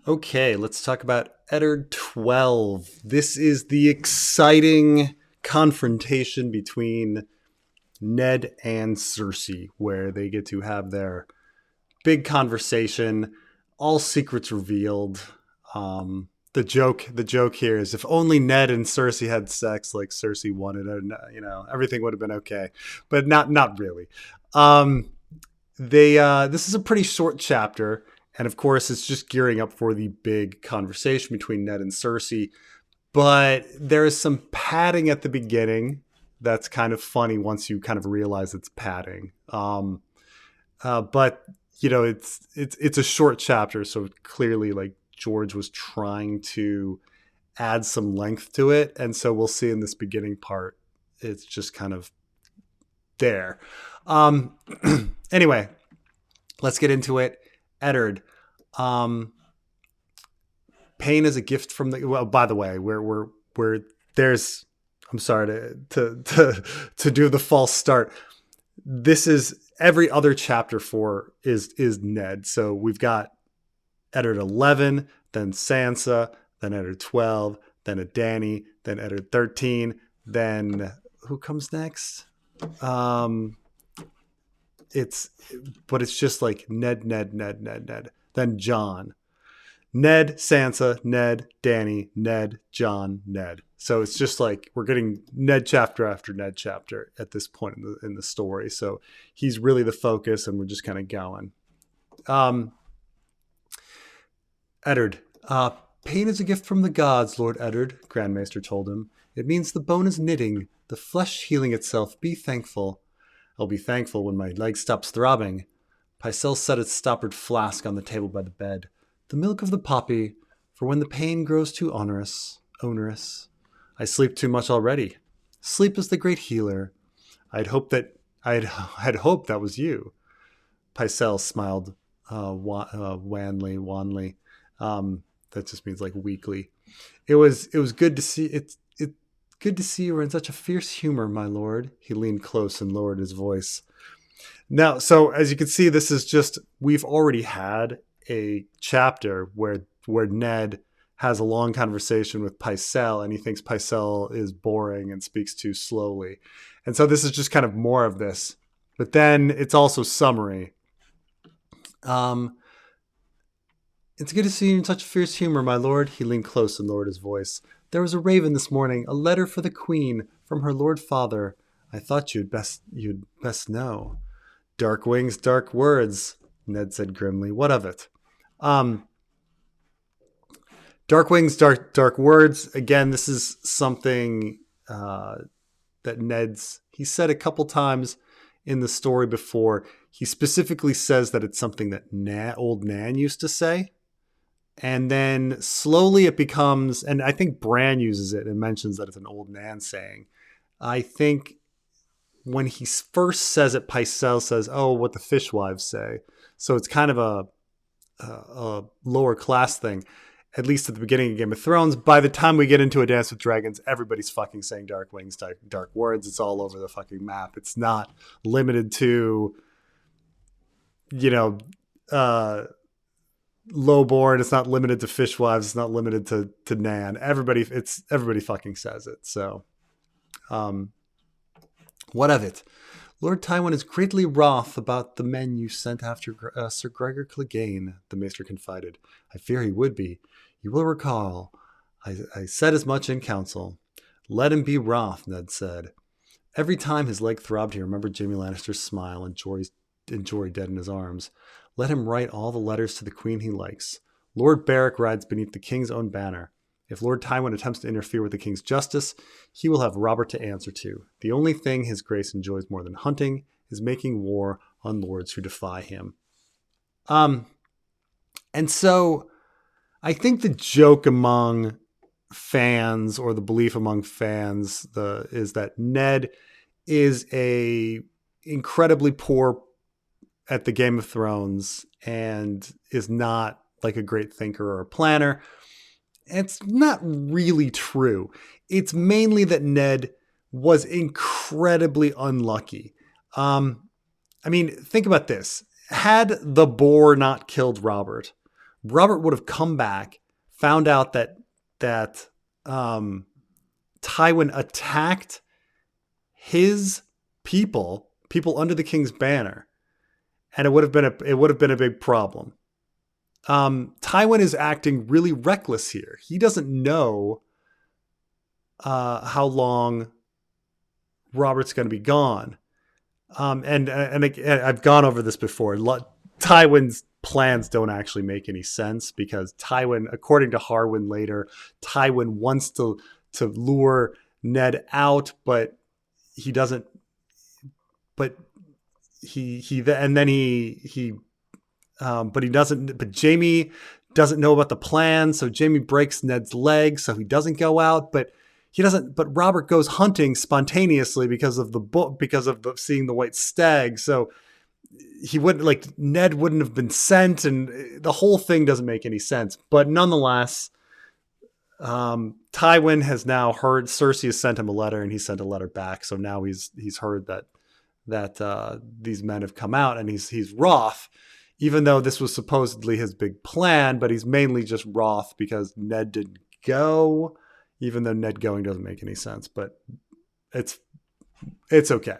Okay, let's talk about Eddard XII. This is the exciting confrontation between Ned and Cersei, where they get to have their big conversation, all secrets revealed. The joke here is if only Ned and Cersei had sex like Cersei wanted, everything would have been okay, but not really. Um, this is a pretty short chapter, and of course, it's just gearing up for the big conversation between Ned and Cersei. But there is some padding at the beginning that's kind of funny once you kind of realize it's padding. But it's a short chapter, so clearly, like George was trying to add some length to it, and so we'll see in this beginning part, it's just kind of there. Um, anyway, let's get into it. Eddard, um, pain is a gift from the. Well, by the way, we're there's. I'm sorry to do the false start. This is every other chapter for is Ned. So we've got Eddard 11, then Sansa, then Eddard 12, then a Dany, then Eddard 13, then who comes next? It's just like Ned, then Jon. Ned, Sansa, Ned, Dany, Ned, Jon, Ned. So it's just like we're getting Ned chapter after Ned chapter at this point in the story. So he's really the focus, and we're just kind of going. Eddard, pain is a gift from the gods, Lord Eddard, Grand Maester told him. It means the bone is knitting, the flesh healing itself. Be thankful. I'll be thankful when my leg stops throbbing. Pycelle set its stoppered flask on the table by the bed. The milk of the poppy, for when the pain grows too onerous. I sleep too much already. Sleep is the great healer. I'd hoped that was you. Pycelle smiled wanly. That just means like weakly. It was good to see it's good to see you were in such a fierce humor, my lord. He leaned close and lowered his voice. Now, so as you can see, this is just we've already had a chapter where Ned has a long conversation with Pycelle, and he thinks Pycelle is boring and speaks too slowly. And so this is just kind of more of this. But then it's also summary. It's good to see you in such fierce humor, my lord. He leaned close and lowered his voice. There was a raven this morning, a letter for the queen from her lord father. I thought you'd best know. Dark wings, dark words, Ned said grimly. What of it? Dark wings, dark words. Again, this is something that he said a couple times in the story before. He specifically says that it's something that old Nan used to say. And then slowly it becomes, and I think Bran uses it and mentions that it's an old Nan saying. I think when he first says it, Pycelle says, oh, what the fishwives say. So it's kind of a lower class thing, at least at the beginning of Game of Thrones. By the time we get into A Dance with Dragons, everybody's fucking saying dark wings, dark words. It's all over the fucking map. It's not limited to, lowborn. It's not limited to fishwives. It's not limited to Nan. Everybody fucking says it. So, what of it? Lord Tywin is greatly wroth about the men you sent after Sir Gregor Clegane, the maester confided. I fear he would be. You will recall, I said as much in council. Let him be wroth, Ned said. Every time his leg throbbed, he remembered Jaime Lannister's smile and Jory dead in his arms. Let him write all the letters to the queen he likes. Lord Beric rides beneath the king's own banner. If Lord Tywin attempts to interfere with the king's justice, he will have Robert to answer to. The only thing his grace enjoys more than hunting is making war on lords who defy him. And so I think the joke among fans, or the belief among fans, is that Ned is a incredibly poor at the Game of Thrones and is not like a great thinker or a planner. It's not really true. It's mainly that Ned was incredibly unlucky. Think about this. Had the boar not killed Robert, Robert would have come back, found out that Tywin attacked his people under the king's banner, and it would have been a big problem. Tywin is acting really reckless here. He doesn't know how long Robert's going to be gone. And I've gone over this before. Tywin's plans don't actually make any sense because Tywin, according to Harwin later, Tywin wants to lure Ned out, but he doesn't. But he doesn't. But Jaime doesn't know about the plan, so Jaime breaks Ned's leg, so he doesn't go out. But Robert goes hunting spontaneously because of seeing the white stag. So Ned wouldn't have been sent, and the whole thing doesn't make any sense. But nonetheless, Tywin has now heard Cersei has sent him a letter, and he sent a letter back. So now he's heard that these men have come out, and he's wroth, even though this was supposedly his big plan. But he's mainly just wroth because Ned didn't go, even though Ned going doesn't make any sense. But it's okay.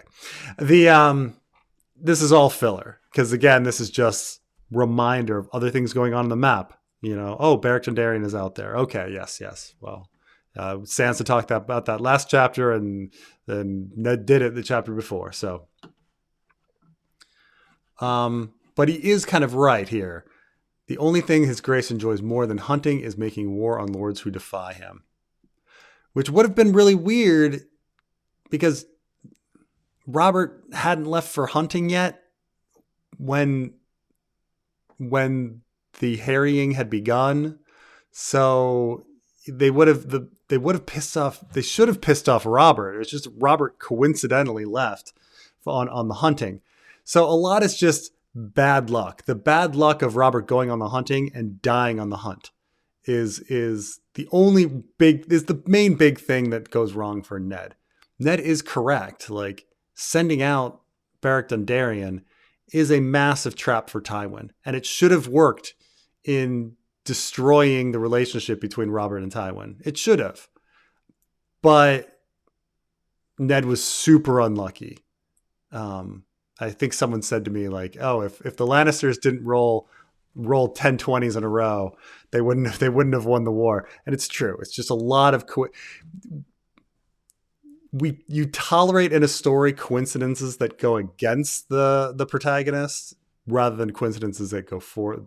This is all filler because, again, this is just reminder of other things going on in the map. Beric Dondarrion is out there. Okay, yes. Well, Sansa talked about that last chapter, and then Ned did it the chapter before. So, but he is kind of right here. The only thing His Grace enjoys more than hunting is making war on lords who defy him, which would have been really weird because Robert hadn't left for hunting yet when the harrying had begun. So they should have pissed off Robert. It's just Robert coincidentally left on the hunting. So a lot is just bad luck. The bad luck of Robert going on the hunting and dying on the hunt is the main big thing that goes wrong for Ned. Ned is correct. Like, sending out Beric Dondarrion is a massive trap for Tywin, and it should have worked in destroying the relationship between Robert and Tywin. It should have. But Ned was super unlucky. I think someone said to me, like, oh, if the Lannisters didn't roll 10 20s in a row, they wouldn't have won the war. And it's true. It's just a lot of you tolerate in a story coincidences that go against the protagonist rather than coincidences that go for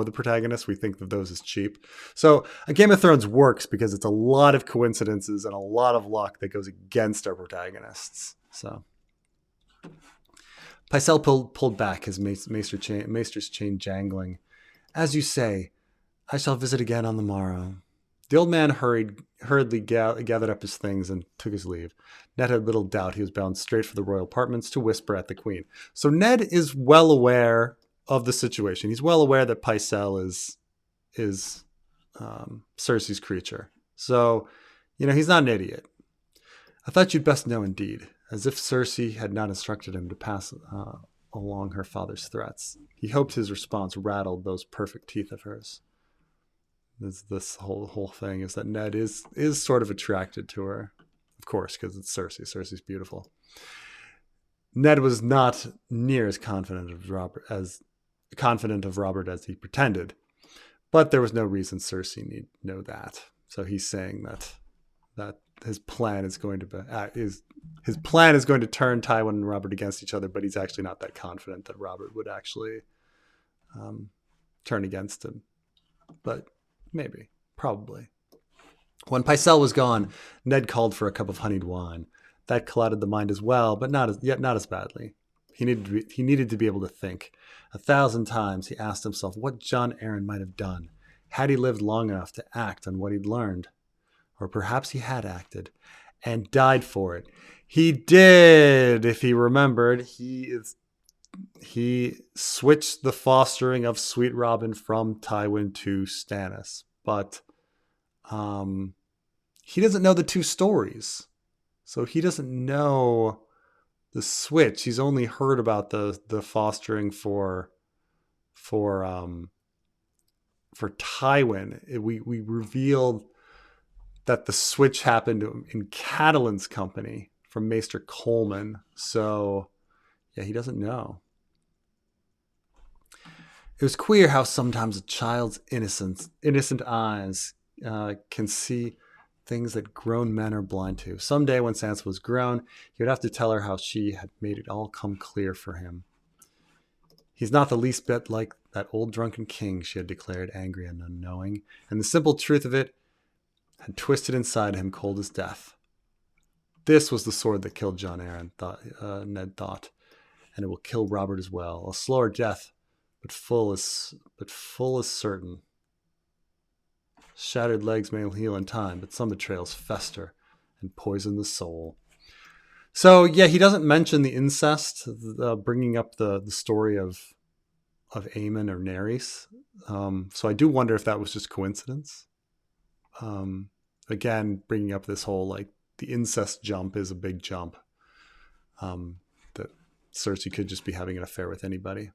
the protagonist. We think of those as cheap. So a Game of Thrones works because it's a lot of coincidences and a lot of luck that goes against our protagonists. So Pycelle pulled back, his maester's chain jangling. As you say, I shall visit again on the morrow. The old man hurriedly gathered up his things and took his leave. Ned had little doubt he was bound straight for the royal apartments to whisper at the queen. So Ned is well aware of the situation. He's well aware that Pycelle is Cersei's creature. So, he's not an idiot. I thought you'd best know indeed, as if Cersei had not instructed him to pass along her father's threats. He hoped his response rattled those perfect teeth of hers. This whole thing is that Ned is sort of attracted to her, of course, because it's Cersei. Cersei's beautiful. Ned was not near as confident of Robert as he pretended, but there was no reason Cersei need know that. So he's saying that his plan is going to turn Tywin and Robert against each other, but he's actually not that confident that Robert would actually turn against him. But maybe, probably. When Pycelle was gone, Ned called for a cup of honeyed wine. That clouded the mind as well, but not as badly. He needed to be able to think. 1,000 times he asked himself what Jon Arryn might have done had he lived long enough to act on what he'd learned. Or perhaps he had acted and died for it. He did, if he remembered. He switched the fostering of Sweet Robin from Tywin to Stannis, but he doesn't know the two stories, so he doesn't know the switch. He's only heard about the fostering for for Tywin, we revealed that the switch happened in Catelyn's company from Maester Coleman. So, yeah, he doesn't know. It was queer how sometimes a child's innocent eyes can see things that grown men are blind to. Someday when Sansa was grown, he would have to tell her how she had made it all come clear for him. He's not the least bit like that old drunken king, she had declared, angry and unknowing. And the simple truth of it had twisted inside him cold as death. This was the sword that killed Jon Arryn, Ned thought. And it will kill Robert as well. A slower death, but full as certain. Shattered legs may heal in time, but some betrayals fester and poison the soul. So, yeah, he doesn't mention the incest, bringing up the story of Aemon or Nerys. So I do wonder if that was just coincidence. Again, bringing up this whole, like, the incest jump is a big jump. That Cersei could just be having an affair with anybody.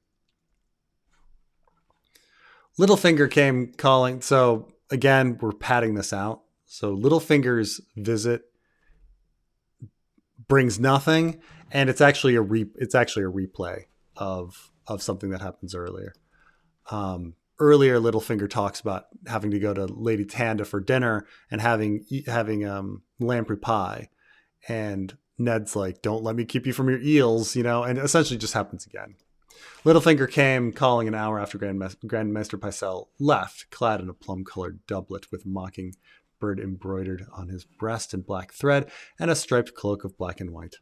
Littlefinger came calling. So, again, we're padding this out. So Littlefinger's visit brings nothing, and it's actually a replay of something that happens earlier. Earlier, Littlefinger talks about having to go to Lady Tanda for dinner and having lamprey pie, and Ned's like, "Don't let me keep you from your eels," and essentially just happens again. Littlefinger came calling an hour after Grandmaster Pycelle left, clad in a plum-colored doublet with mockingbird embroidered on his breast in black thread and a striped cloak of black and white.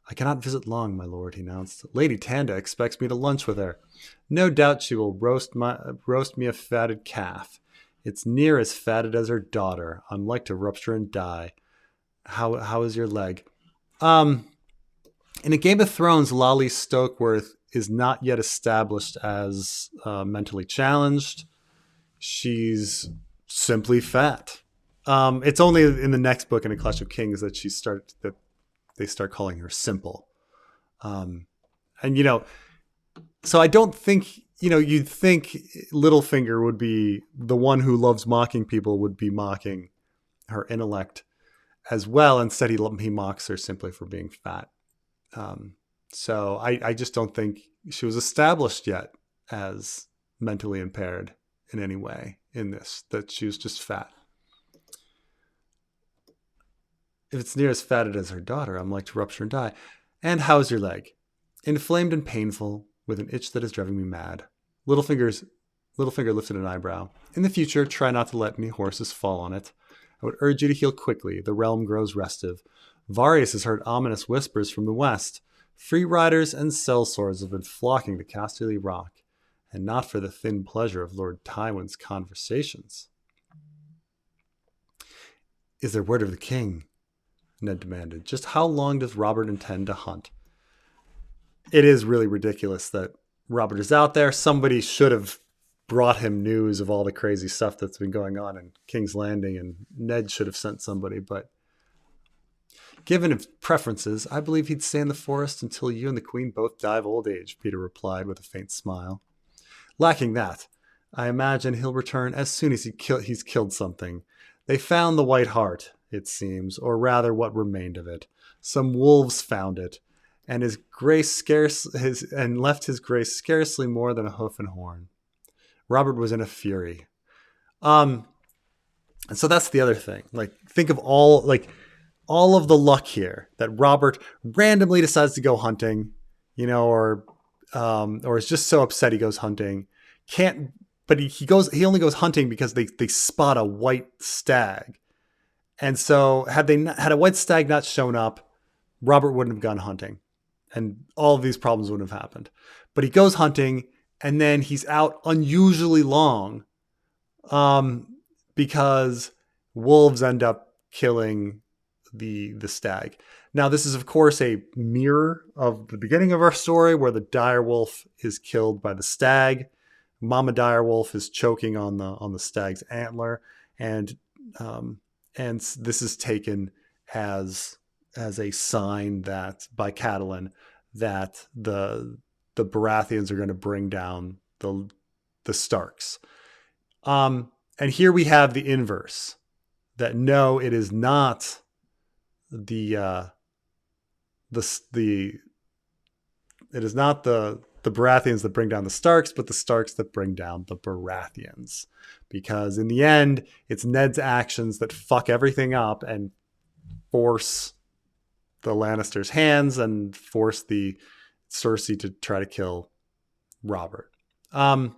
"I cannot visit long, my lord," he announced. "Lady Tanda expects me to lunch with her. No doubt she will roast me a fatted calf. It's near as fatted as her daughter. I'm like to rupture and die. How is your leg?" In A Game of Thrones, Lolly Stokeworth is not yet established as mentally challenged. She's simply fat. It's only in the next book, in A Clash of Kings, that they start calling her simple. So I don't think, you'd think Littlefinger would be the one who loves mocking people, would be mocking her intellect as well. Instead, he mocks her simply for being fat. So I just don't think she was established yet as mentally impaired in any way in this, that she was just fat. "If it's near as fatted as her daughter, I'm like to rupture and die. And how's your leg?" "Inflamed and painful, with an itch that is driving me mad." Littlefinger lifted an eyebrow. "In the future, try not to let any horses fall on it. I would urge you to heal quickly. The realm grows restive. Varys has heard ominous whispers from the west. Free riders and sellswords have been flocking to Casterly Rock, and not for the thin pleasure of Lord Tywin's conversations." "Is there word of the king?" Ned demanded. "Just how long does Robert intend to hunt?" It is really ridiculous that Robert is out there. Somebody should have brought him news of all the crazy stuff that's been going on in King's Landing, and Ned should have sent somebody. But given his preferences, I believe he'd stay in the forest until you and the queen both die of old age, Peter replied with a faint smile. "Lacking that, I imagine he'll return as soon as he's killed something. They found the White Hart, it seems, or rather what remained of it. Some wolves found it, and left his grace scarcely more than a hoof and horn." Robert was in a fury. And so that's the other thing. Like, think of all of the luck here that Robert randomly decides to go hunting, or is just so upset he goes hunting. But he only goes hunting because they spot a white stag. And so had a white stag not shown up, Robert wouldn't have gone hunting, and all of these problems wouldn't have happened. But he goes hunting, and then he's out unusually long, because wolves end up killing the stag. Now, this is, of course, a mirror of the beginning of our story, where the direwolf is killed by the stag. Mama direwolf is choking on the stag's antler, and this is taken as a sign that by Catelyn that the Baratheons are going to bring down the Starks. And here we have the inverse, that no, it is not the Baratheons that bring down the Starks, but the Starks that bring down the Baratheons. Because in the end, it's Ned's actions that fuck everything up and force the Lannisters' hands and force the Cersei to try to kill Robert. So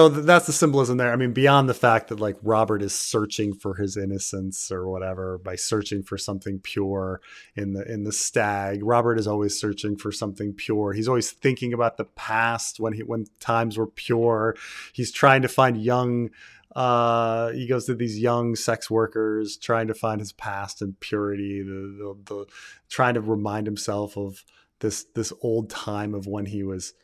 that's the symbolism there. I mean, beyond the fact that like Robert is searching for his innocence or whatever by searching for something pure in the stag. Robert is always searching for something pure. He's always thinking about the past when times were pure. He's trying to find young. He goes to these young sex workers, trying to find his past and purity. The trying to remind himself of this old time of when he was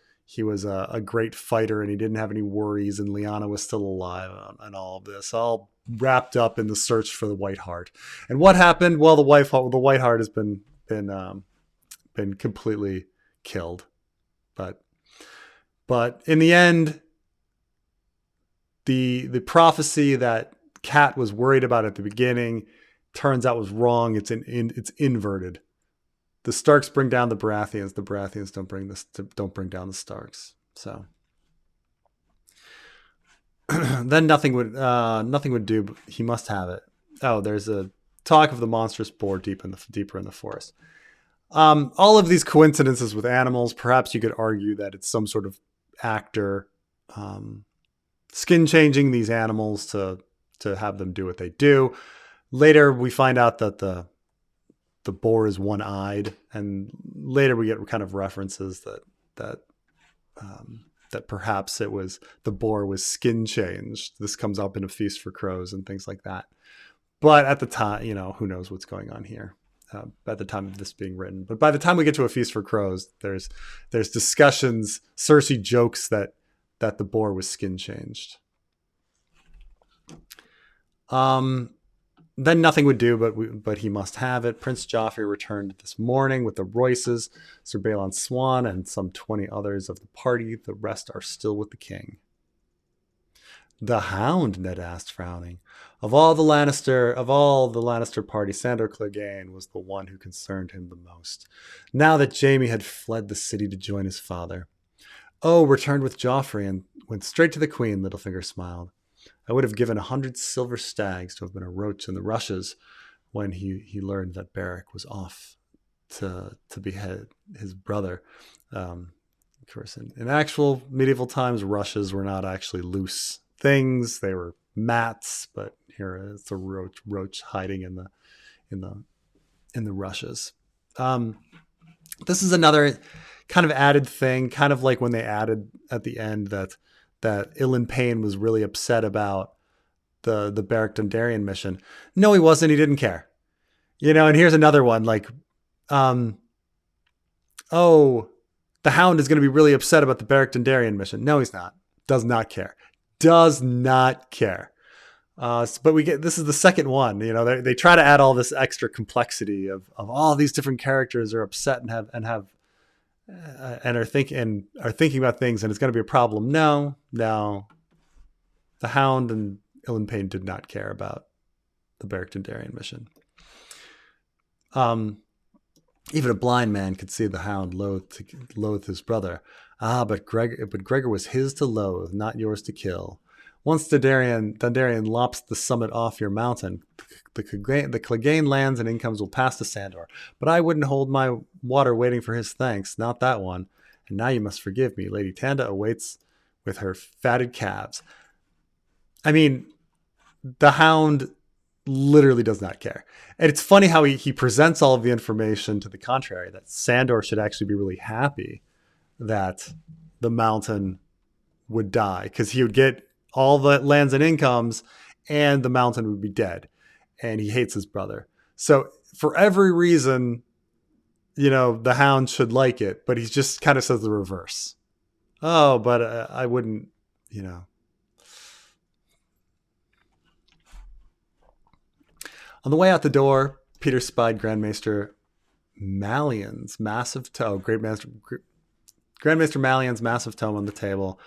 a great fighter and he didn't have any worries and Lyanna was still alive and all of this, all wrapped up in the search for the White Hart. And what happened? Well, the White Hart has been completely killed. But in the end, the prophecy that Kat was worried about at the beginning turns out was wrong. It's inverted. The Starks bring down the Baratheons. The Baratheons don't bring down the Starks. So then nothing would do. But he must have it. Oh, there's a talk of the monstrous boar deeper in the forest. All of these coincidences with animals. Perhaps you could argue that it's some sort of actor skin changing these animals to have them do what they do. Later, we find out that the boar is one-eyed, and later we get kind of references that perhaps the boar was skin changed. This comes up in A Feast for Crows and things like that. But at the time, who knows what's going on here at the time of this being written. But by the time we get to A Feast for Crows, there's discussions. Cersei jokes that the boar was skin changed. Then nothing would do, but he must have it. Prince Joffrey returned this morning with the Royces, Sir Balon Swan, and some 20 others of the party. The rest are still with the king. The Hound, Ned asked, frowning. Of all the Lannister party, Sandor Clegane was the one who concerned him the most. Now that Jaime had fled the city to join his father. Oh, returned with Joffrey and went straight to the Queen, Littlefinger smiled. I would have given 100 silver stags to have been a roach in the rushes when he learned that Beric was off to behead his brother. Of course, in actual medieval times, rushes were not actually loose things; they were mats. But here it's a roach hiding in the rushes. This is another kind of added thing, kind of like when they added at the end that Ilan Payne was really upset about the Beric Dondarrion mission. No, he wasn't. He didn't care. And here's another one like, the Hound is going to be really upset about the Beric Dondarrion mission. No, he's not. Does not care. Does not care. But this is the second one. They try to add all this extra complexity of all these different characters are upset and are thinking about things, and it's going to be a problem. No, the Hound and Ilan Payne did not care about the Beric Dondarrion mission. Even a blind man could see the Hound loathed his brother. But Gregor was his to loathe, not yours to kill. Once Dondarrion lops the summit off your mountain, the Clegane lands and incomes will pass to Sandor. But I wouldn't hold my water waiting for his thanks, not that one. And now you must forgive me. Lady Tanda awaits with her fatted calves. I mean, the Hound literally does not care. And it's funny how he presents all of the information to the contrary, that Sandor should actually be really happy that the mountain would die, because he would get all the lands and incomes and the mountain would be dead. And he hates his brother. So for every reason, the Hound should like it, but he just kind of says the reverse. Oh, but I wouldn't, On the way out the door, Peter spied Grandmaster Mallion's massive tome, Grandmaster Mallion's massive tome on the table,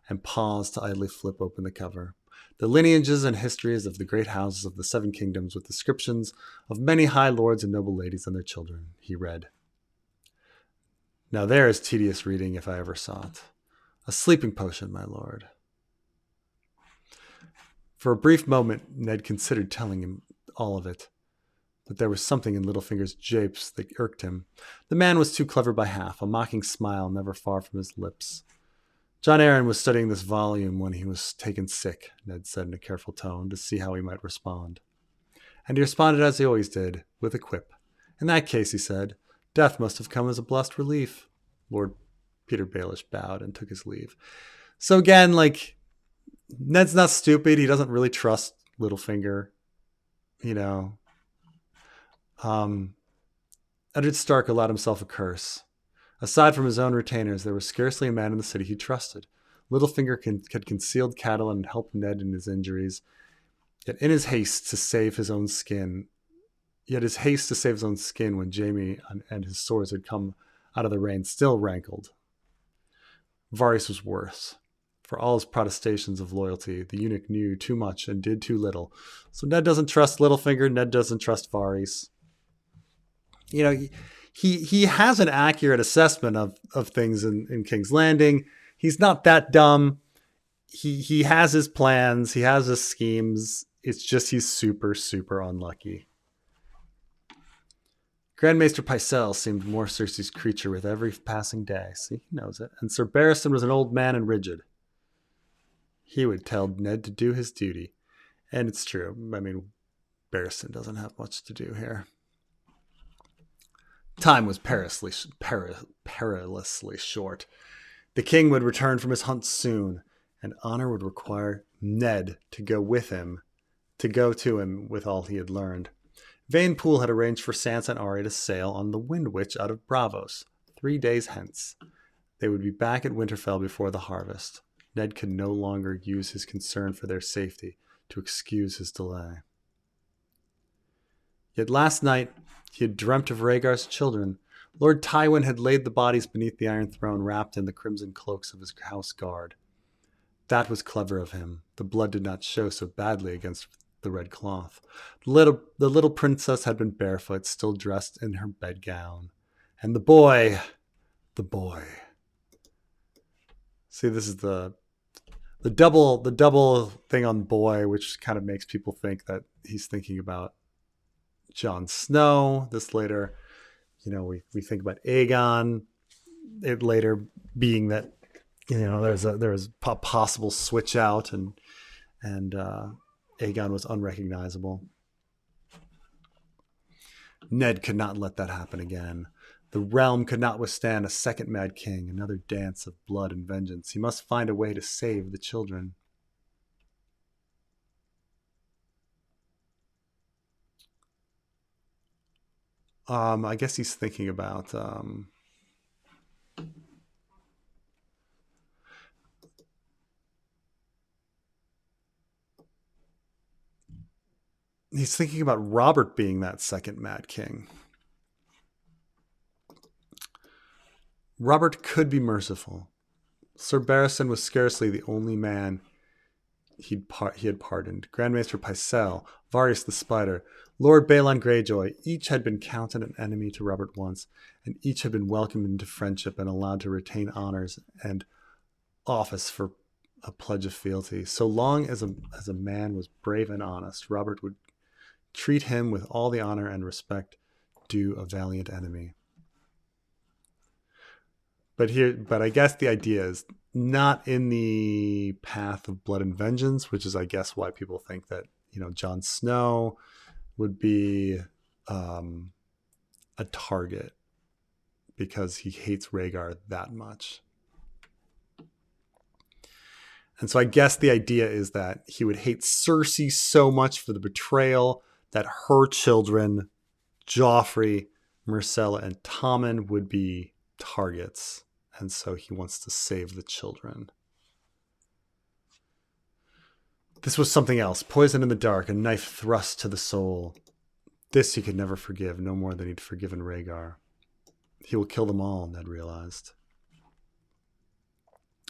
and paused to idly flip open the cover. The lineages and histories of the great houses of the 7 kingdoms with descriptions of many high lords and noble ladies and their children, he read. Now there is tedious reading if I ever saw it. A sleeping potion, my lord. For a brief moment, Ned considered telling him all of it. But there was something in Littlefinger's japes that irked him. The man was too clever by half, a mocking smile never far from his lips. John Arryn was studying this volume when he was taken sick, Ned said in a careful tone, to see how he might respond. And he responded as he always did, with a quip. In that case, he said, death must have come as a blessed relief. Lord Peter Baelish bowed and took his leave. So again, like, Ned's not stupid. He doesn't really trust Littlefinger, you know. Eddard Stark allowed himself a curse. Aside from his own retainers, there was scarcely a man in the city he trusted. Littlefinger had concealed Catelyn and helped Ned in his injuries. Yet his haste to save his own skin when Jaime and his swords had come out of the rain still rankled. Varys was worse. For all his protestations of loyalty, the eunuch knew too much and did too little. So Ned doesn't trust Littlefinger. Ned doesn't trust Varys. You know, he has an accurate assessment of things in King's Landing. He's not that dumb. He has his plans. He has his schemes. It's just he's super, super unlucky. Grand Maester Pycelle seemed more Cersei's creature with every passing day. See, he knows it. And Sir Barristan was an old man and rigid. He would tell Ned to do his duty. And it's true. I mean, Barristan doesn't have much to do here. Time was perilously short. The king would return from his hunt soon, and honor would require Ned to go to him with all he had learned. Vane Poole had arranged for Sansa and Arya to sail on the Wind Witch out of Braavos 3 days hence. They would be back at Winterfell before the harvest. Ned could no longer use his concern for their safety to excuse his delay. Yet last night, he had dreamt of Rhaegar's children. Lord Tywin had laid the bodies beneath the Iron Throne, wrapped in the crimson cloaks of his house guard. That was clever of him. The blood did not show so badly against the red cloth. The little princess had been barefoot, still dressed in her bedgown. And the boy. See, this is the double thing on boy, which kind of makes people think that he's thinking about Jon Snow. This later, you know, we think about Aegon. It later being that, you know, there's a possible switch out and Aegon was unrecognizable. Ned could not let that happen again. The realm could not withstand a second Mad King, another dance of blood and vengeance. He must find a way to save the children. I guess he's thinking about he's thinking about Robert being that second Mad King. Robert could be merciful. Sir Barristan was scarcely the only man he had pardoned. Grand Maester Pycelle, Varys the Spider, Lord Balon Greyjoy, each had been counted an enemy to Robert once, and each had been welcomed into friendship and allowed to retain honors and office for a pledge of fealty. So long as a man was brave and honest, Robert would treat him with all the honor and respect due a valiant enemy. But I guess the idea is not in the path of blood and vengeance, which is, I guess, why people think that, you know, Jon Snow would be a target because he hates Rhaegar that much. And so I guess the idea is that he would hate Cersei so much for the betrayal that her children, Joffrey, Myrcella, and Tommen, would be targets. And so he wants to save the children. This was something else. Poison in the dark, a knife thrust to the soul. This he could never forgive, no more than he'd forgiven Rhaegar. He will kill them all, Ned realized.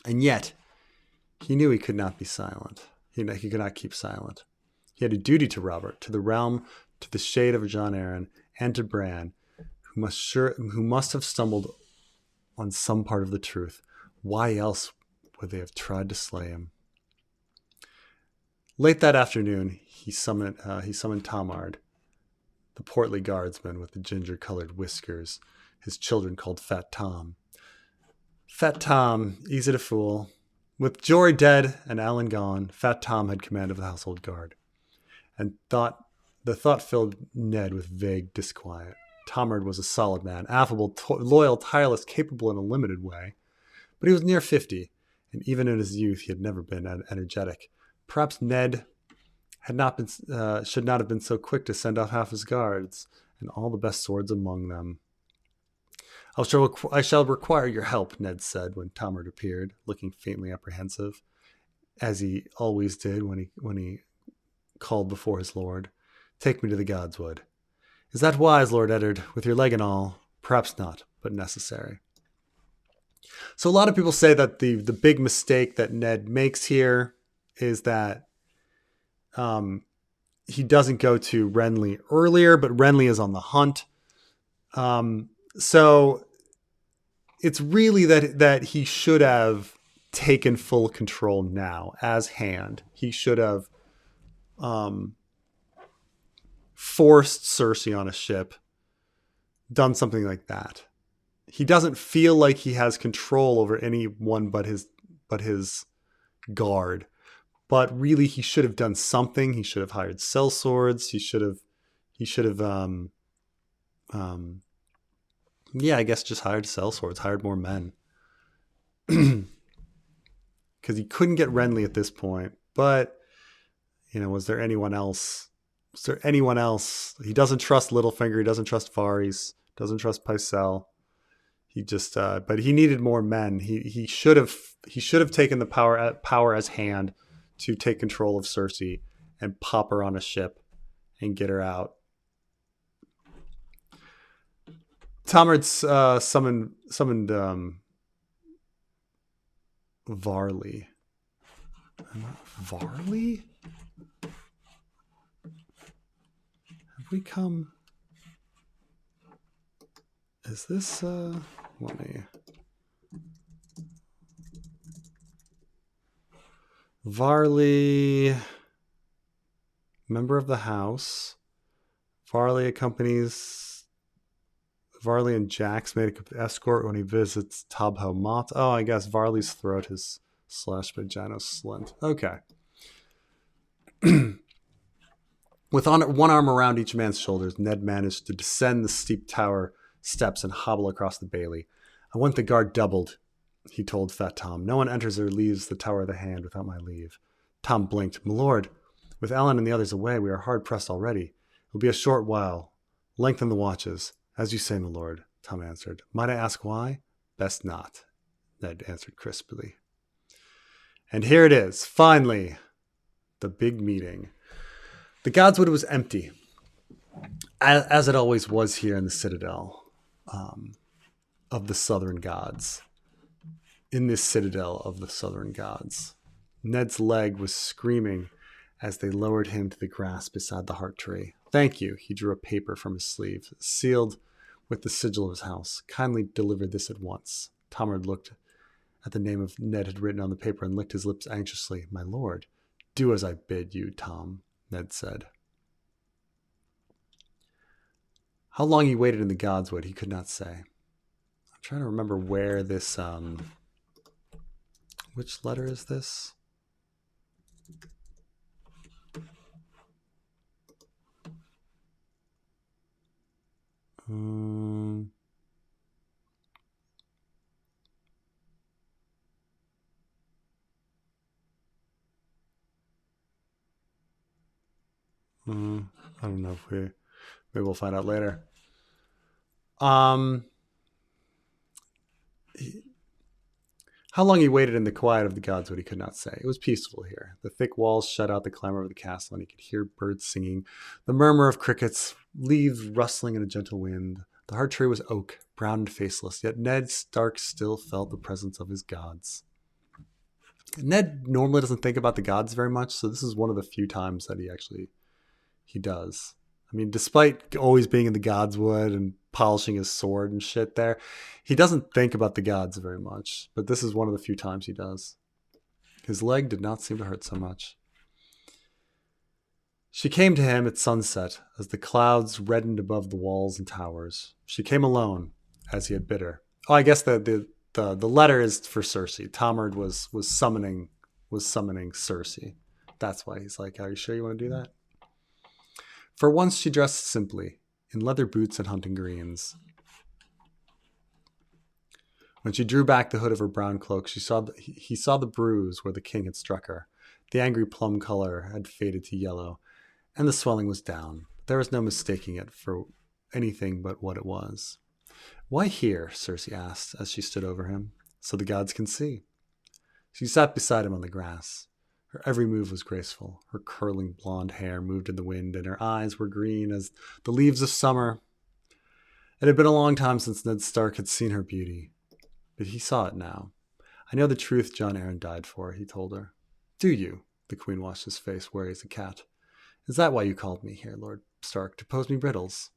And yet, He knew he could not be silent. He could not keep silent. He had a duty to Robert, to the realm, to the shade of John Arryn, and to Bran, who must have stumbled on some part of the truth. Why else would they have tried to slay him? Late that afternoon, he summoned Tamard, the portly guardsman with the ginger-colored whiskers, his children called Fat Tom. Fat Tom, easy to fool. With Jory dead and Alan gone, Fat Tom had command of the household guard, and the thought filled Ned with vague disquiet. Tamard was a solid man, affable, loyal, tireless, capable in a limited way, but he was near 50, and even in his youth he had never been energetic. Perhaps Ned should not have been so quick to send off half his guards, and all the best swords among them. I shall require your help, Ned said when Tamard appeared, looking faintly apprehensive, as he always did when he called before his lord. Take me to the Godswood. Is that wise, Lord Eddard, with your leg and all? Perhaps not, but necessary. So a lot of people say that the big mistake that Ned makes here is that he doesn't go to Renly earlier, but Renly is on the hunt. So it's really that he should have taken full control now as Hand. He should have forced Cersei on a ship, done something like that. He doesn't feel like he has control over anyone but his guard. But really, he should have done something. He should have hired sellswords. He should have, I guess just hired sellswords, hired more men. Because he couldn't get Renly at this point. But, was there anyone else? He doesn't trust Littlefinger. He doesn't trust Varys. Doesn't trust Pycelle. He just, but he needed more men. He should have taken the power as Hand to take control of Cersei and pop her on a ship and get her out. Tamard summoned Varley. Varley? Have we come? Is this let me Varley, member of the house. Varley and Jax made an escort when he visits Tabho Mott. Oh, I guess Varley's throat is slashed by Janos Slint. Okay. With one arm around each man's shoulders, Ned managed to descend the steep tower steps and hobble across the bailey. I want the guard doubled, he told Fat Tom. No one enters or leaves the Tower of the Hand without my leave. Tom blinked. My lord, with Ellen and the others away, we are hard pressed already. It will be a short while. Lengthen the watches. As you say, my lord, Tom answered. Might I ask why? Best not, Ned answered crisply. And here it is, finally, the big meeting. The Godswood was empty, as it always was here in the Citadel of the Southern Gods. In this Citadel of the Southern Gods. Ned's leg was screaming as they lowered him to the grass beside the heart tree. Thank you. He drew a paper from his sleeve, sealed with the sigil of his house. Kindly deliver this at once. Tamard looked at the name of Ned had written on the paper and licked his lips anxiously. My lord, do as I bid you, Tom, Ned said. How long he waited in the Godswood, he could not say. I'm trying to remember where this... Which letter is this? I don't know if maybe we'll find out later. How long he waited in the quiet of the Godswood, he could not say. It was peaceful here. The thick walls shut out the clamor of the castle, and he could hear birds singing, the murmur of crickets, leaves rustling in a gentle wind. The heart tree was oak, brown and faceless, yet Ned Stark still felt the presence of his gods. Ned normally doesn't think about the gods very much, so this is one of the few times that he does. I mean, despite always being in the godswood and polishing his sword and shit there, he doesn't think about the gods very much. But this is one of the few times he does. His leg did not seem to hurt so much. She came to him at sunset as the clouds reddened above the walls and towers. She came alone, as he had bid her. Oh, I guess the letter is for Cersei. Tomard was summoning Cersei. That's why he's like, "Are you sure you want to do that?" For once, she dressed simply, in leather boots and hunting greens. When she drew back the hood of her brown cloak, he saw the bruise where the king had struck her. The angry plum color had faded to yellow, and the swelling was down. There was no mistaking it for anything but what it was. "Why here?" Cersei asked as she stood over him. "So the gods can see." She sat beside him on the grass. Her every move was graceful. Her curling blonde hair moved in the wind, and her eyes were green as the leaves of summer. It had been a long time since Ned Stark had seen her beauty, but he saw it now. "I know the truth Jon Arryn died for," he told her. "Do you?" The queen washed his face, wary as a cat. "Is that why you called me here, Lord Stark, to pose me riddles?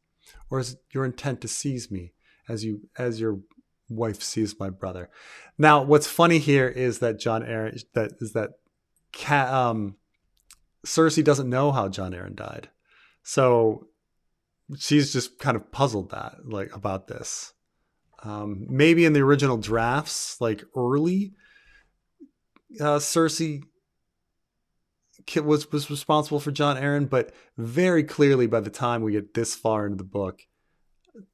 Or is it your intent to seize me as your wife seized my brother?" Now, what's funny here is that Cersei doesn't know how Jon Arryn died, so she's just kind of puzzled about this. Maybe in the original drafts, like early, Cersei was responsible for Jon Arryn, but very clearly by the time we get this far into the book,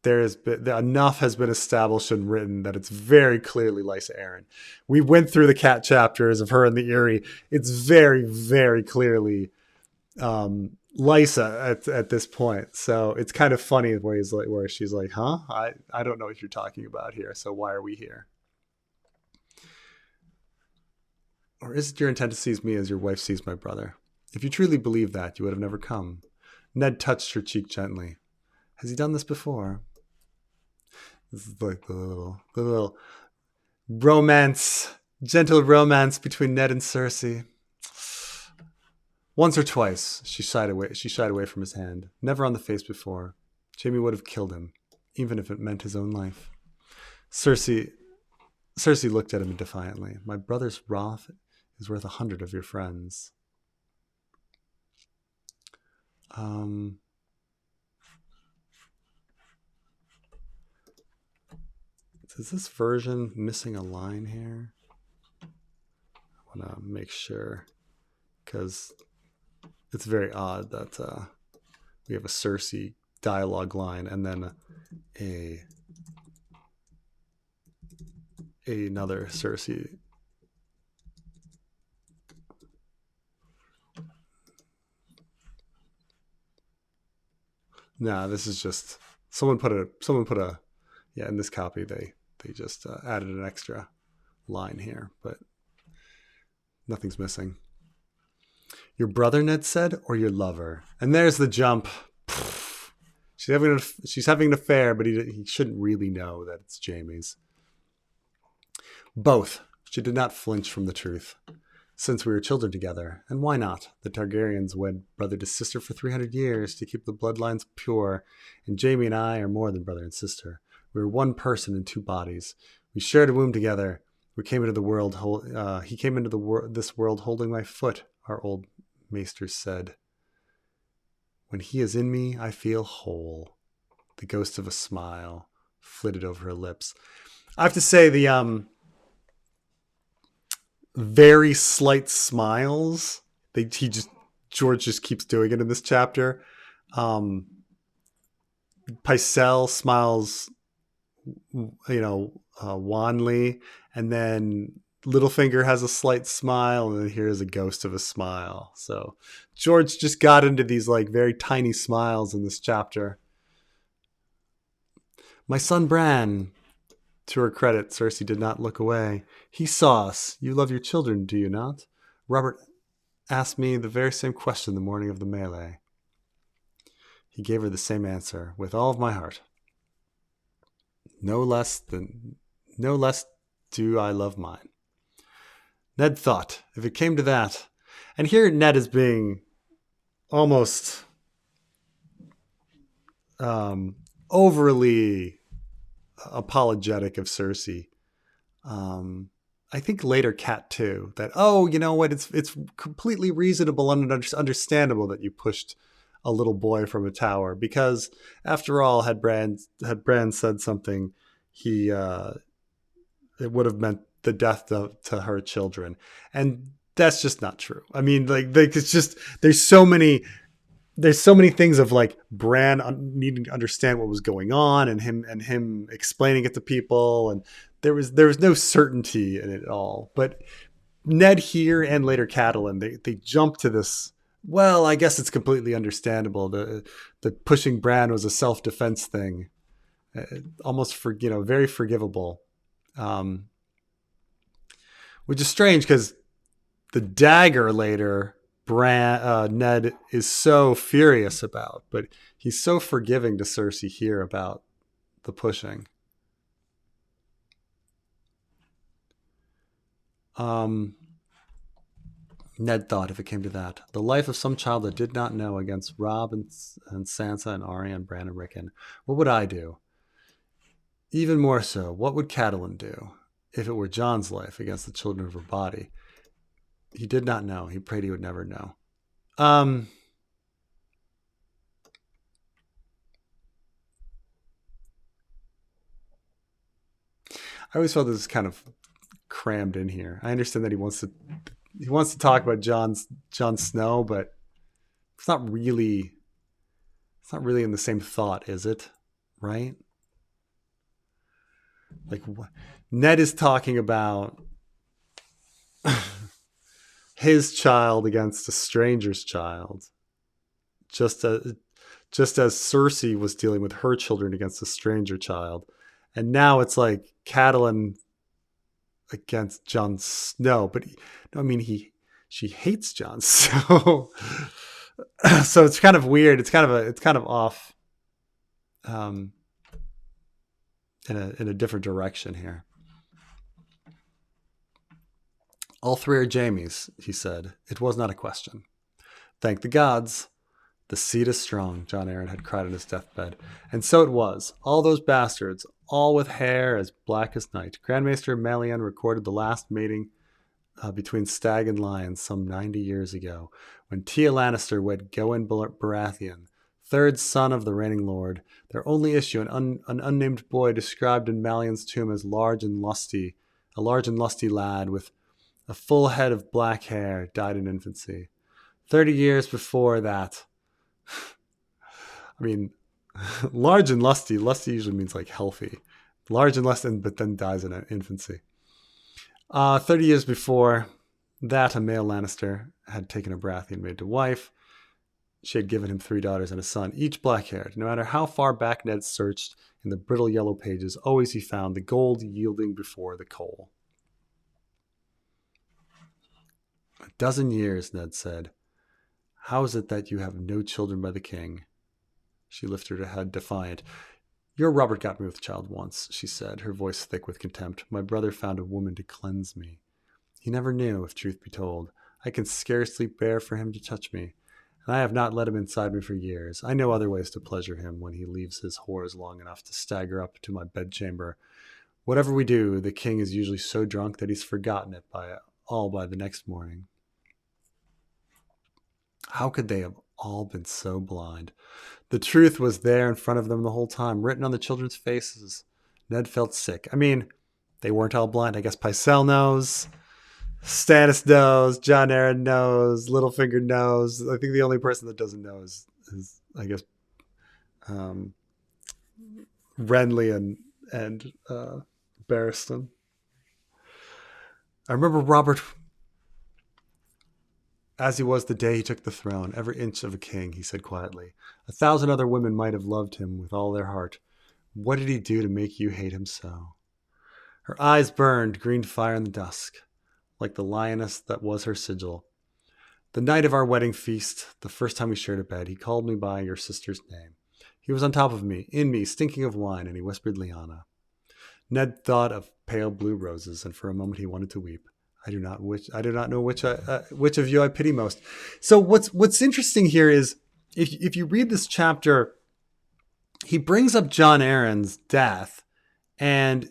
enough has been established and written that it's very clearly Lysa Arryn. We went through the cat chapters of her and the Eyrie. It's very, very clearly Lysa at this point. So it's kind of funny where she's like, "Huh? I don't know what you're talking about here. So why are we here? Or is it your intent to seize me as your wife seized my brother? If you truly believe that, you would have never come." Ned touched her cheek gently. "Has he done this before?" This is like the little romance, gentle romance between Ned and Cersei. "Once or twice," she shied away from his hand. "Never on the face before. Jaime would have killed him, even if it meant his own life." Cersei looked at him defiantly. "My brother's wrath is worth 100 of your friends." Is this version missing a line here? I want to make sure, because it's very odd that we have a Cersei dialogue line and then another Cersei. Nah, this is just someone put a yeah, in this copy they just added an extra line here, but nothing's missing. "Your brother," Ned said, "or your lover?" And there's the jump. She's having an affair, but he shouldn't really know that it's Jaime's. "Both." She did not flinch from the truth. "Since we were children together, and why not? The Targaryens wed brother to sister for 300 years to keep the bloodlines pure, and Jaime and I are more than brother and sister. We were one person in two bodies. We shared a womb together. We came into the world. He came into this world holding my foot," our old maester said. "When he is in me, I feel whole." The ghost of a smile flitted over her lips. I have to say the very slight smiles. George just keeps doing it in this chapter. Pycelle smiles, wanly, and then Littlefinger has a slight smile, and then here's a ghost of a smile. So George just got into these like very tiny smiles in this chapter. "My son Bran." To her credit, Cersei did not look away. "He saw us. You love your children, do you not? Robert asked me the very same question the morning of the melee." He gave her the same answer, "With all of my heart. No less do I love mine." Ned thought, if it came to that. And here Ned is being almost overly apologetic of Cersei. I think later Cat too, that, oh, you know what, it's completely reasonable and understandable that you pushed a little boy from a tower, because after all, had Bran said something, he it would have meant the death to her children. And that's just not true. I mean, like it's just, there's so many things of like Bran needing to understand what was going on, and him explaining it to people, and there was no certainty in it at all. But Ned here and later Catelyn, they jump to this. Well, I guess it's completely understandable. The pushing Bran was a self-defense thing, almost very forgivable, which is strange because the dagger later, Ned is so furious about, but he's so forgiving to Cersei here about the pushing. Ned thought, if it came to that, the life of some child that did not know against Robb and Sansa and Arya and Bran and Rickon, what would I do? Even more so, what would Catelyn do if it were Jon's life against the children of her body? He did not know. He prayed he would never know. I always felt this was kind of crammed in here. I understand that he wants to talk about Jon Snow, but it's not really in the same thought, is it? Right? Like, Ned is talking about his child against a stranger's child, just as Cersei was dealing with her children against a stranger child. And now it's like Catelyn against Jon Snow, but she hates Jon, so it's kind of weird. It's kind of off, in a different direction here. All three are Jaime's, he said. It was not a question. Thank the gods. The seed is strong, Jon Arryn had cried on his deathbed. And so it was. All those bastards, all with hair as black as night. Grandmaster Melian recorded the last mating between stag and lion some 90 years ago, when Tia Lannister wed Gowen Baratheon, third son of the reigning lord. Their only issue, an unnamed boy described in Melian's tomb as a large and lusty lad with a full head of black hair, died in infancy. 30 years before that, I mean, large and lusty usually means like healthy. Large and lusty, but then dies in infancy. 30 years before that, a male Lannister had taken a Baratheon maid to wife. She had given him 3 daughters and a son, each black-haired. No matter how far back Ned searched in the brittle yellow pages, always he found the gold yielding before the coal. 12 years, Ned said. How is it that you have no children by the king? She lifted her head, defiant. Your Robert got me with child once, she said, her voice thick with contempt. My brother found a woman to cleanse me. He never knew, if truth be told. I can scarcely bear for him to touch me, and I have not let him inside me for years. I know other ways to pleasure him when he leaves his whores long enough to stagger up to my bedchamber. Whatever we do, the king is usually so drunk that he's forgotten it by the next morning. How could they have all been so blind? The truth was there in front of them the whole time, written on the children's faces. Ned felt sick. I mean, they weren't all blind. I guess Pycelle knows, Stannis knows, Jon Arryn knows, Littlefinger knows. I think the only person that doesn't know is I guess, Renly and Barristan. I remember Robert, as he was the day he took the throne, every inch of a king, he said quietly. 1,000 other women might have loved him with all their heart. What did he do to make you hate him so? Her eyes burned green fire in the dusk, like the lioness that was her sigil. The night of our wedding feast, the first time we shared a bed, he called me by your sister's name. He was on top of me, in me, stinking of wine, and he whispered Lyanna. Ned thought of pale blue roses, and for a moment he wanted to weep. I do not know which of you I pity most. So what's interesting here is if you read this chapter, he brings up Jon Arryn's death, and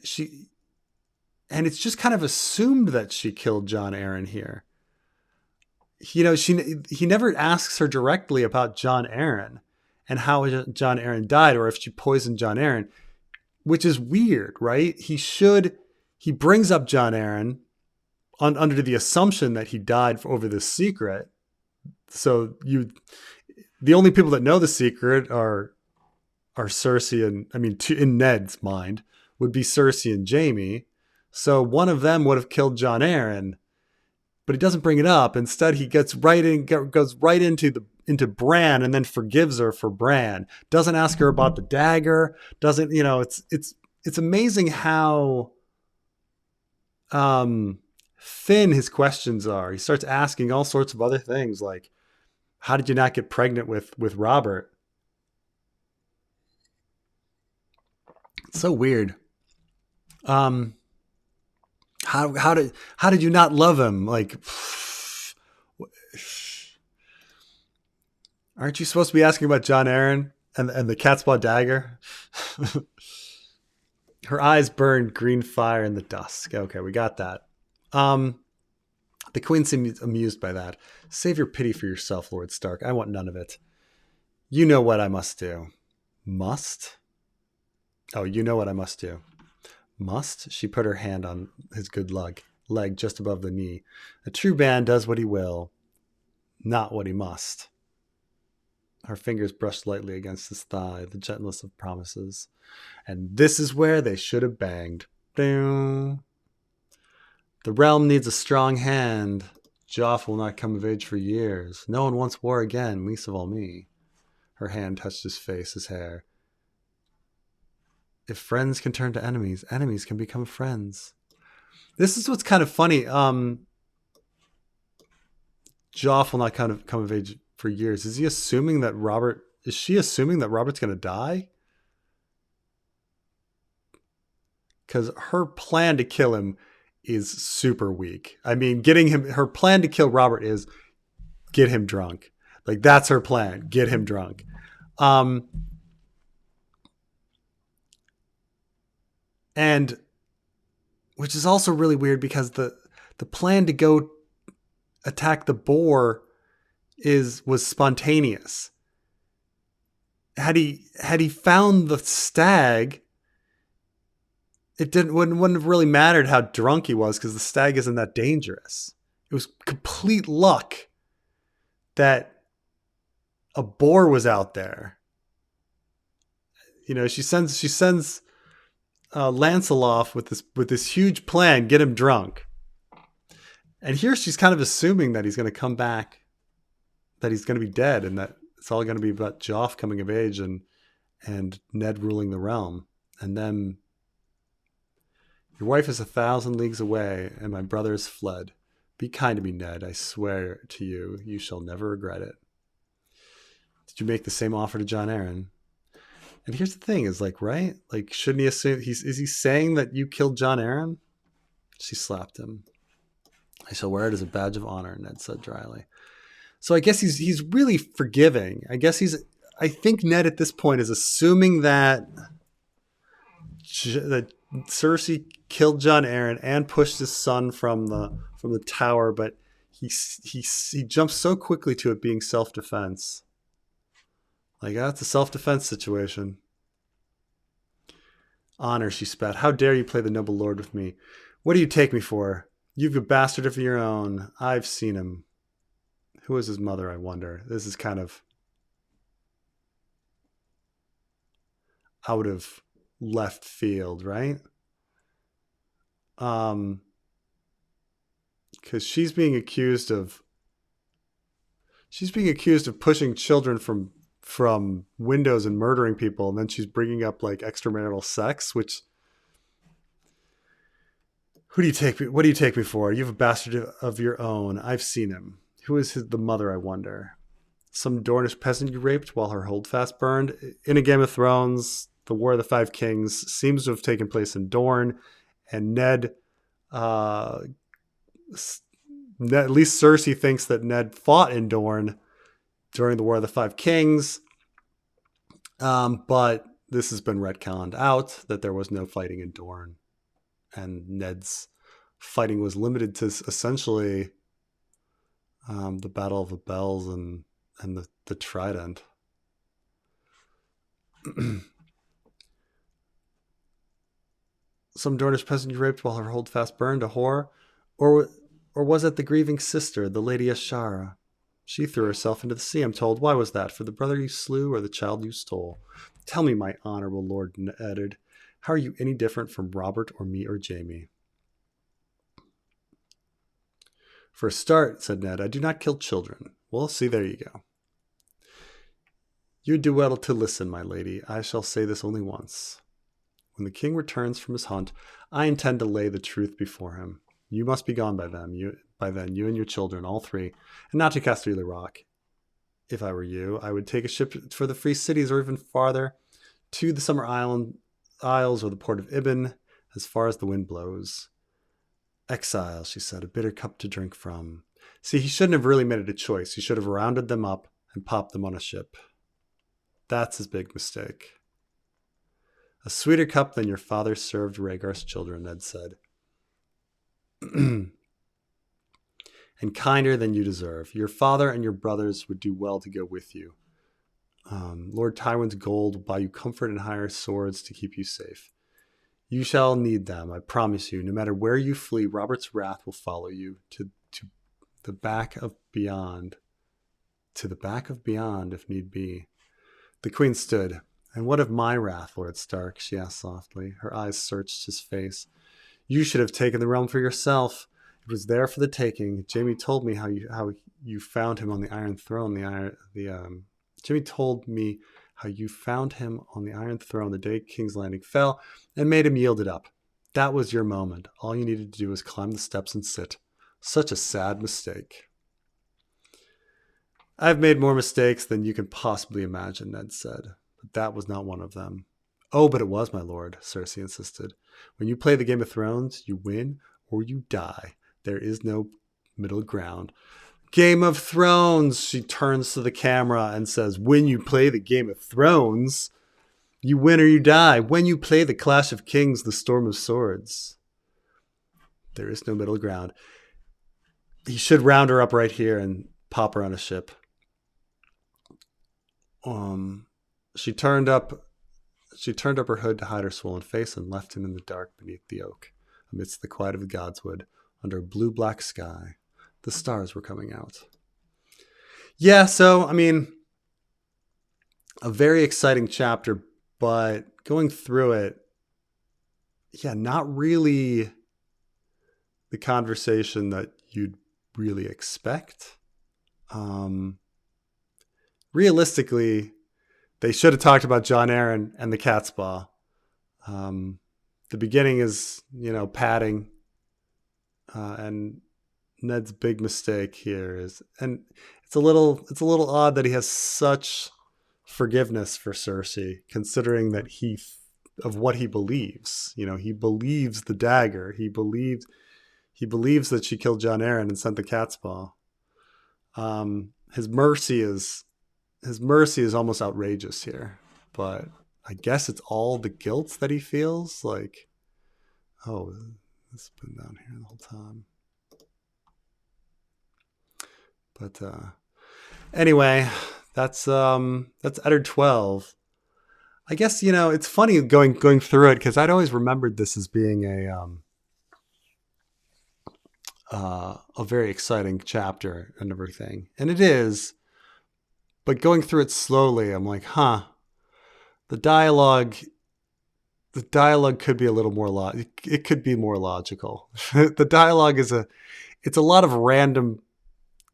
it's just kind of assumed that she killed Jon Arryn here. You know, he never asks her directly about Jon Arryn and how Jon Arryn died, or if she poisoned Jon Arryn, which is weird, right? He brings up Jon Arryn under the assumption that he died over this secret. So the only people that know the secret are Cersei and, in Ned's mind, would be Cersei and Jaime. So one of them would have killed Jon Arryn, but he doesn't bring it up. Instead, he goes right into Bran and then forgives her for Bran. Doesn't ask her about the dagger. Doesn't, it's amazing how thin his questions are. He starts asking all sorts of other things like, how did you not get pregnant with Robert? It's so weird. How did you not love him? Like, aren't you supposed to be asking about Jon Arryn and the cat's paw dagger? Her eyes burned green fire in the dusk. Okay, we got that. The queen seemed amused by that. Save your pity for yourself, Lord Stark. I want none of it. You know what I must do. Must? Oh, you know what I must do. Must? She put her hand on his good leg just above the knee. A true man does what he will, not what he must. Her fingers brushed lightly against his thigh, the gentlest of promises. And this is where they should have banged. The realm needs a strong hand. Joff will not come of age for years. No one wants war again, least of all me. Her hand touched his face, his hair. If friends can turn to enemies, enemies can become friends. This is what's kind of funny. Joff will not come of age for years. Is she assuming that Robert's going to die? Because her plan to kill him is super weak. I mean, her plan to kill Robert is get him drunk. Like, that's her plan. Get him drunk. And which is also really weird because the plan to go attack the boar was spontaneous. Had he found the stag, wouldn't have really mattered how drunk he was because the stag isn't that dangerous. It was complete luck that a boar was out there. You know, she sends Lancelot with this huge plan, get him drunk. And here she's kind of assuming that he's going to come back, that he's going to be dead, and that it's all going to be about Joff coming of age and Ned ruling the realm. And then, your wife is 1,000 leagues away, and my brother has fled. Be kind to me, Ned. I swear to you, you shall never regret it. Did you make the same offer to Jon Arryn? And here's the thing, is like, right? Like, shouldn't he assume, is he saying that you killed Jon Arryn? She slapped him. I shall wear it as a badge of honor, Ned said dryly. So I guess he's really forgiving. I think Ned at this point is assuming that Cersei killed Jon Arryn and pushed his son from the tower, but he jumps so quickly to it being self-defense. Like, that's a self-defense situation. Honor, she spat. How dare you play the noble lord with me? What do you take me for? You've a bastard of your own. I've seen him. Who is his mother, I wonder? This is kind of out of left field, right? Because she's being accused of pushing children from windows and murdering people, and then she's bringing up like extramarital sex, which, what do you take me for? You have a bastard of your own. I've seen him. Who is the mother, I wonder? Some Dornish peasant you raped while her holdfast burned? In a Game of Thrones, the War of the Five Kings seems to have taken place in Dorne, and Ned at least Cersei thinks that Ned fought in Dorne during the War of the Five Kings. But this has been retconned out, that there was no fighting in Dorne. And Ned's fighting was limited to essentially the Battle of the Bells and the Trident. Some Dornish peasant you raped while her holdfast burned, a whore? Or was it the grieving sister, the Lady Ashara? She threw herself into the sea, I'm told. Why was that? For the brother you slew or the child you stole? Tell me, my honorable Lord Eddard, how are you any different from Robert or me or Jaime? For a start, said Ned, I do not kill children. Well, see, there you go. You do well to listen, my lady. I shall say this only once. When the king returns from his hunt, I intend to lay the truth before him. You must be gone by then, you and your children, all three, and not to Casterly Rock. If I were you, I would take a ship for the free cities or even farther, to the Summer Isles or the port of Ibn, as far as the wind blows. Exile, she said, a bitter cup to drink from. See, he shouldn't have really made it a choice. He should have rounded them up and popped them on a ship. That's his big mistake. A sweeter cup than your father served Rhaegar's children, Ned said. And kinder than you deserve. Your father and your brothers would do well to go with you. Lord Tywin's gold will buy you comfort and hire swords to keep you safe. You shall need them, I promise you. No matter where you flee, Robert's wrath will follow you to the back of beyond. To the back of beyond, if need be. The queen stood. And what of my wrath, Lord Stark? She asked softly. Her eyes searched his face. You should have taken the realm for yourself. It was there for the taking. Jaime told me how you found him on the Iron Throne. Jaime told me how you found him on the Iron Throne the day King's Landing fell and made him yield it up. That was your moment. All you needed to do was climb the steps and sit. Such a sad mistake. I've made more mistakes than you can possibly imagine, Ned said. But that was not one of them. Oh, but it was, my lord, Cersei insisted. When you play the Game of Thrones, you win or you die. There is no middle ground. Game of Thrones, she turns to the camera and says, when you play the Game of Thrones, you win or you die. When you play the Clash of Kings, the Storm of Swords, there is no middle ground. He should round her up right here and pop her on a ship. She turned up her hood to hide her swollen face and left him in the dark beneath the oak, amidst the quiet of the godswood, under a blue-black sky. The stars were coming out. Yeah, so, I mean, a very exciting chapter, but going through it, yeah, not really the conversation that you'd really expect. Realistically, they should have talked about Jon Arryn and the Catspaw. The beginning is, padding, and Ned's big mistake here is, and it's a little odd that he has such forgiveness for Cersei, considering that of what he believes. He believes the dagger. He believes that she killed Jon Arryn and sent the Catspaw. His mercy is almost outrageous here, but I guess it's all the guilt that he feels. Like, oh, it's been down here the whole time. But anyway, that's Eddard 12. I guess it's funny going through it, because I'd always remembered this as being a very exciting chapter and everything, and it is. But going through it slowly, I'm like, the dialogue could be a little more it could be more logical. The dialogue it's a lot of random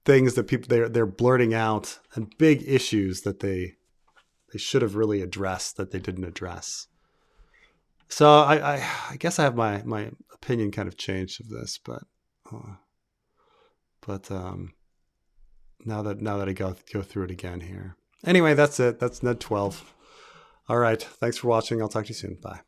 things that people they're blurting out, and big issues that they should have really addressed that they didn't address. So I guess I have my opinion kind of changed of this, but now that I go through it again here. Anyway, that's it. That's Ned 12. All right. Thanks for watching. I'll talk to you soon. Bye.